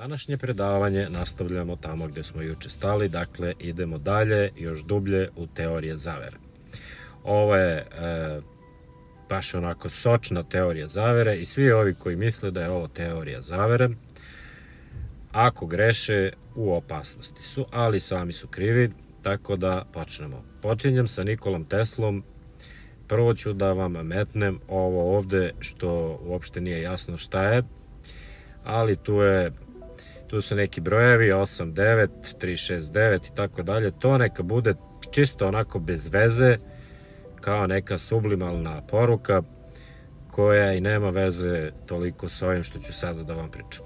Današnje predavanje nastavljamo tamo gdje smo juče stali, dakle idemo dalje, još dublje u teorije zavere. Ovo je baš onako sočna teorija zavere i svi ovi koji misle da je ovo teorija zavere, ako greše, u opasnosti su, ali sami su krivi, tako da počnemo. Počinjem sa Nikolom Teslom. Prvo ću da vam metnem ovo ovde što uopšte nije jasno šta je, ali tu su neki brojevi 8, 9, 3, 6, 9 i tako dalje. To neka bude čisto onako bez veze, kao neka sublimalna poruka koja i nema veze toliko s ovim što ću sada da vam pričam.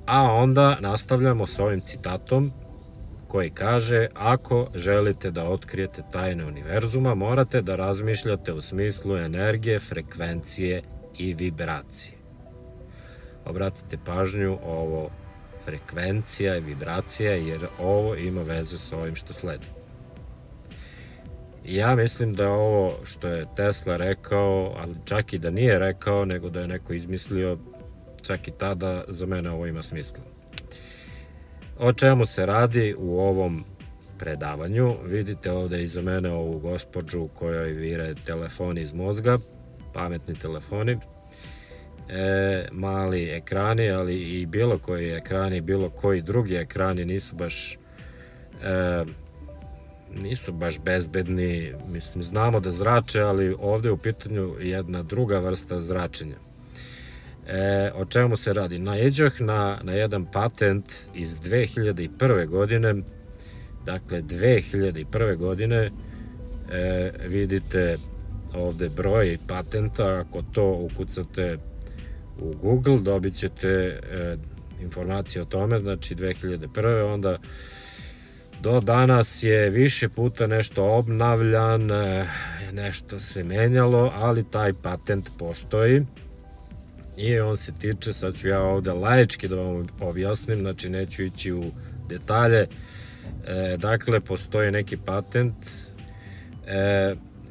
A onda nastavljamo s ovim citatom koji kaže: ako želite da otkrijete tajne univerzuma, morate da razmišljate u smislu energije, frekvencije i vibracije. Obratite pažnju, ovo frekvencija i vibracija, jer ovo ima veze s ovim što sledi. Ja mislim da ovo što je Tesla rekao, ali čak i da nije rekao, nego da je neko izmislio, čak i tada za mene ovo ima smisla. O čemu se radi u ovom predavanju? Vidite ovde iza mene ovu gospođu kojoj vire telefoni iz mozga, pametni telefoni, mali ekrani, ali i bilo koji ekrani, bilo koji drugi ekrani nisu baš bezbedni. Mislim, znamo da zrače, ali ovde je u pitanju jedna druga vrsta zračenja. O čemu se radi? Naiđoh na jedan patent iz 2001. godine. Dakle, 2001. godine, vidite ovde broj patenta. Ako to ukucate u Google, dobit ćete informacije o tome. Znači 2001. onda do danas je više puta nešto obnavljan, nešto se menjalo, ali taj patent postoji i on se tiče, sad ću ja ovde laički da vam objasnim, znači neću ići u detalje. Dakle, postoji neki patent,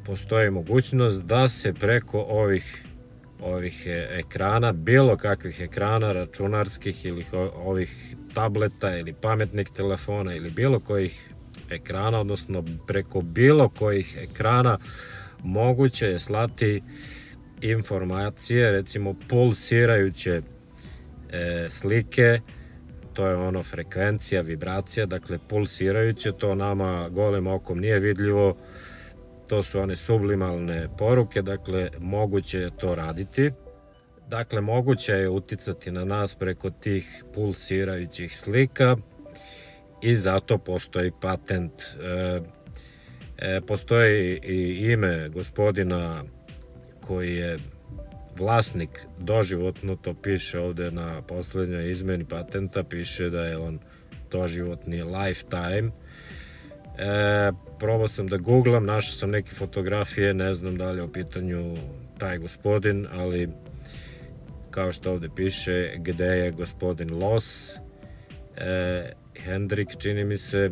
postoji mogućnost da se preko ovih ekrana, bilo kakvih ekrana, računarskih ili ovih tableta ili pametnih telefona ili bilo kojih ekrana, odnosno preko bilo kojih ekrana moguće je slati informacije, recimo pulsirajuće slike, to je ono frekvencija, vibracija, dakle pulsirajuće, to nama golim okom nije vidljivo, to su one sublimalne poruke, dakle moguće je to raditi. Dakle, moguće je uticati na nas preko tih pulsirajućih slika i zato postoji patent. Postoji i ime gospodina koji je vlasnik doživotno, to piše ovde na poslednjoj izmeni patenta, piše da je on doživotni lifetime. Probao sam da googlam, našao sam neke fotografije, ne znam da li je u pitanju taj gospodin, ali kao što ovde piše, gde je gospodin Loss, Hendrik, čini mi se,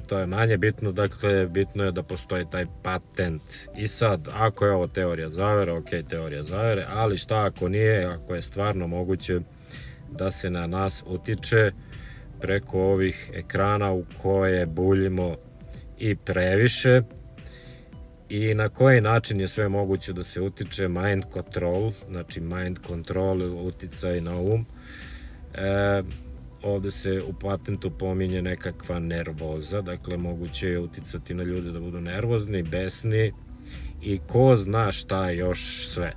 to je manje bitno, dakle, bitno je da postoji taj patent. I sad, ako je ovo teorija zavere, ok, teorija zavere, ali šta ako nije, ako je stvarno moguće da se na nas utiče preko ovih ekrana u koje buljimo i previše, i na koji način je sve moguće da se utiče? Mind control, znači mind control, uticaj na um. Ovde se u patentu pominje nekakva nervoza, dakle moguće je uticati na ljude da budu nervozni, besni i ko zna šta još sve.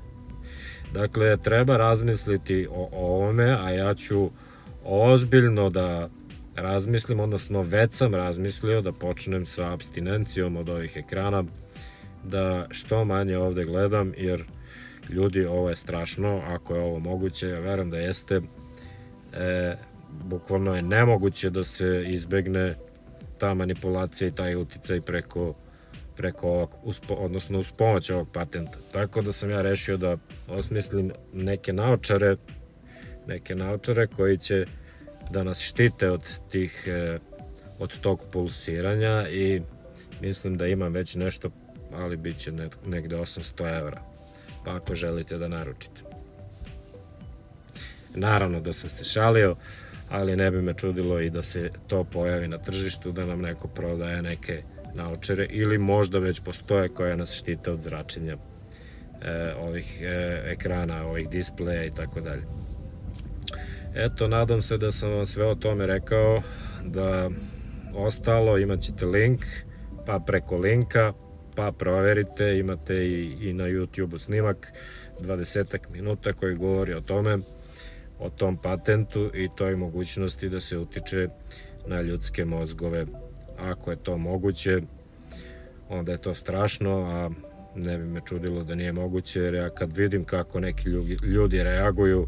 Dakle, treba razmisliti o ovome, a ja ću ozbiljno da razmislim, odnosno već sam razmislio da počnem sa apstinencijom od ovih ekrana, da što manje ovde gledam, jer ljudi, ovo je strašno. Ako je ovo moguće, ja verujem da jeste, bukvalno je nemoguće da se izbegne ta manipulacija i taj uticaj preko ovog, odnosno uz pomoć ovog patenta. Tako da sam ja rešio da osmislim neke naočare koji će da nas štite od tog pulsiranja, i mislim da imam već nešto, ali bit će negde 800 €, pa ako želite da naručite. Naravno da sam se šalio, ali ne bi me čudilo i da se to pojavi na tržištu, da nam neko prodaje neke naočare ili možda već postoje koje nas štite od zračenja ovih ekrana, ovih displeja i tako dalje. Eto, nadam se da sam vam sve o tome rekao, da ostalo imat ćete link, pa preko linka, pa proverite, imate i na YouTube-u snimak 20 minuta koji govori o tome, o tom patentu i toj mogućnosti da se utiče na ljudske mozgove. Ako je to moguće, onda je to strašno, a ne bi me čudilo da nije moguće, jer ja kad vidim kako neki ljudi reaguju,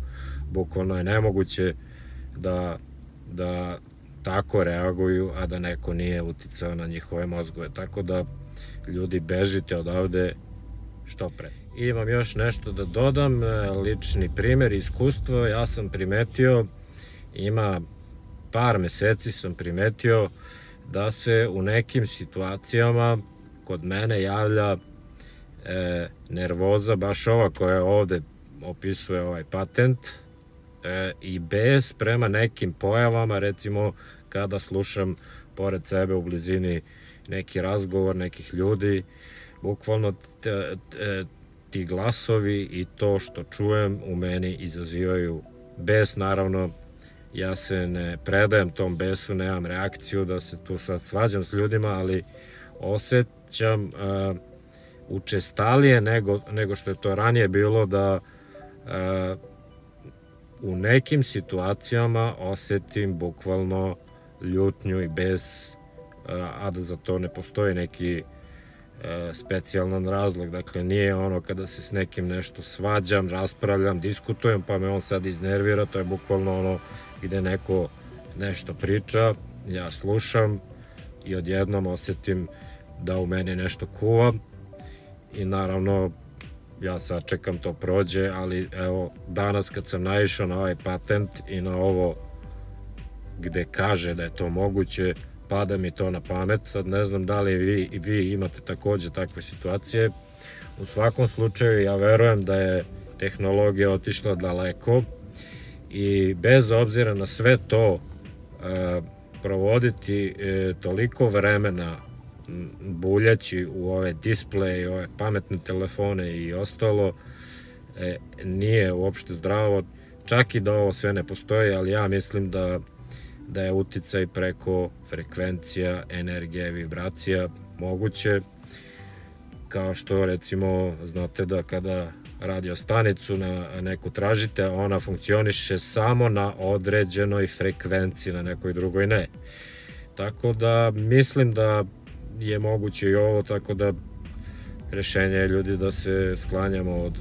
bukvalno je nemoguće da tako reaguju, a da neko nije uticao na njihove mozgove. Tako da, ljudi, bežite odavde što pre. I imam još nešto da dodam, lični primer, iskustvo. Ja sam primetio, ima par meseci sam primetio da se u nekim situacijama kod mene javlja nervoza, baš ova koja ovde opisuje ovaj patent, i bes prema nekim pojavama, recimo kada slušam pored sebe u blizini neki razgovor nekih ljudi, bukvalno ti glasovi i to što čujem u meni izazivaju bes. Naravno, ja se ne predajem tom besu, nemam reakciju da se tu sad svađam s ljudima, ali osjećam učestalije nego što je to ranije bilo, da u nekim situacijama osetim bukvalno ljutnju i bes, a da za to ne postoji neki specijalan razlog. Dakle, nije ono kada se s nekim nešto svađam, raspravljam, diskutujem, pa me on sad iznervira. To je bukvalno ono gde neko nešto priča, ja slušam i odjednom osetim da u meni nešto kuva i naravno ja sačekam to prođe, ali evo danas kad sam naišao na ovaj patent i na ovo gde kaže da je to moguće, pada mi to na pamet. Sad ne znam da li vi imate takođe takve situacije. U svakom slučaju ja verujem da je tehnologija otišla daleko i bez obzira na sve to provoditi toliko vremena buljaći u ove displeje, ove pametne telefone i ostalo, nije uopšte zdravo, čak i da ovo sve ne postoji, ali ja mislim da je uticaj preko frekvencija, energije, vibracija moguće, kao što recimo znate da kada radio stanicu na neku tražite, ona funkcioniše samo na određenoj frekvenciji, na nekoj drugoj ne. Tako da mislim da je moguće i ovo, tako da rešenje je, ljudi, da se sklanjamo od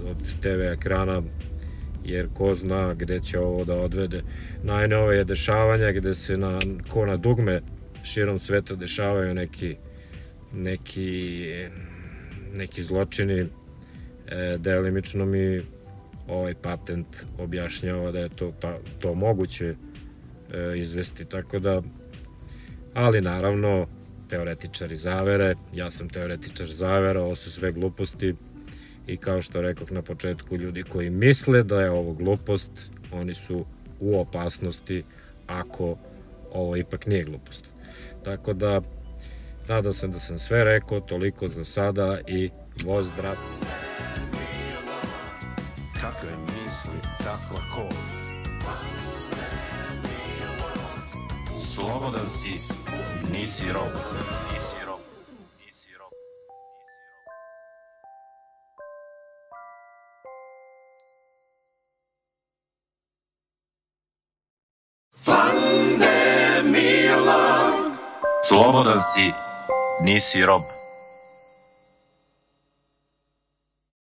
TV ekrana, jer ko zna gde će ovo da odvede. Najnovije dešavanja gde se ko na dugme širom sveta dešavaju neki zločini, delimično mi ovaj patent objašnjava da je to moguće izvesti, tako da, ali naravno teoretičari zavere, ja sam teoretičar zavera, ovo su sve gluposti i kao što rekoh na početku, ljudi koji misle da je ovo glupost, oni su u opasnosti ako ovo ipak nije glupost. Tako da, nadam se da sam sve rekao, toliko za sada i voz zdrav. Kakve misli, takva kol. Slobodan si, nisi rob. Slobodan si, nisi rob.